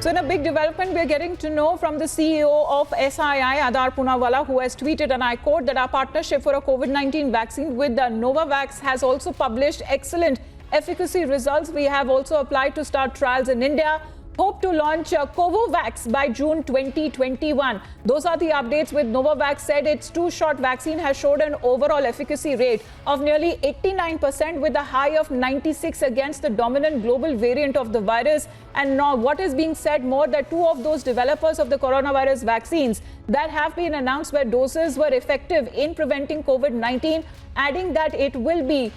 So in a big development, we're getting to know from the CEO of SII, Adar Poonawalla, who has tweeted, and I quote, that our partnership for a COVID-19 vaccine with the Novavax has also published excellent efficacy results. We have also applied to start trials in India. Hope to launch Covovax by June 2021. Those are the updates with Novavax said its two-shot vaccine has showed an overall efficacy rate of nearly 89% with a high of 96 against the dominant global variant of the virus. And now what is being said more that two of those developers of the coronavirus vaccines that have been announced where doses were effective in preventing COVID-19, adding that it will be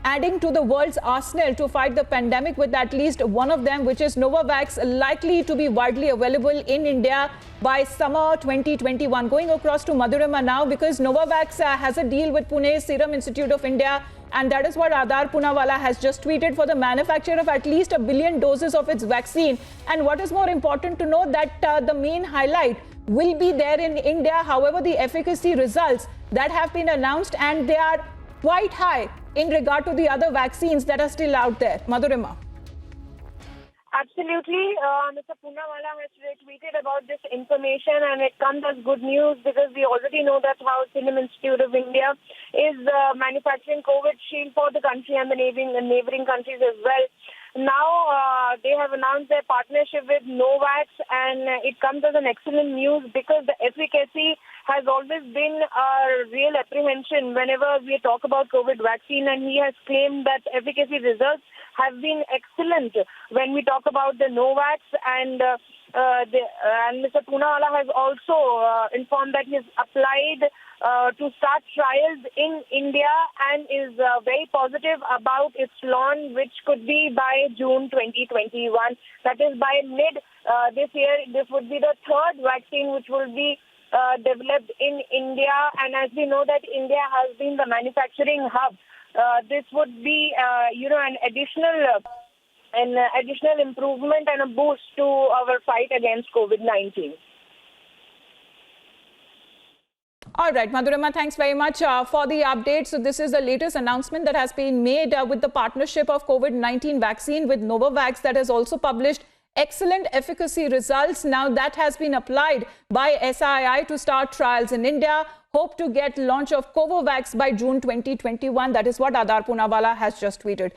adding to the world's arsenal to fight the pandemic, with at least one of them, which is Novavax, likely to be widely available in India by summer 2021. Going across to Madhurima now, because Novavax has a deal with Pune Serum Institute of India, and that is what Adar Poonawalla has just tweeted, for the manufacture of at least 1 billion doses of its vaccine. And what is more important to know, that the main highlight will be there in India. However, the efficacy results that have been announced, and they are quite high in regard to the other vaccines that are still out there. Madhurima. Absolutely. Mr. Poonawalla has tweeted about this information, and it comes as good news because we already know that how Serum Institute of India is manufacturing COVID shield for the country and the neighboring countries as well. Now they have announced their partnership with Novavax, and it comes as an excellent news because the efficacy has always been a real apprehension whenever we talk about COVID vaccine, and he has claimed that efficacy results have been excellent when we talk about the Novavax, and Mr. Poonawalla has also informed that he has applied to start trials in India and is very positive about its launch, which could be by June 2021. That is by mid this year. This would be the third vaccine which will be developed in India, and as we know that India has been the manufacturing hub, this would be an additional improvement and a boost to our fight against COVID-19. All right, Madhurima, thanks very much for the update. So this is the latest announcement that has been made with the partnership of COVID-19 vaccine with Novavax that has also published excellent efficacy results. Now that has been applied by SII to start trials in India. Hope to get launch of Covovax by June 2021. That is what Adar Poonawalla has just tweeted.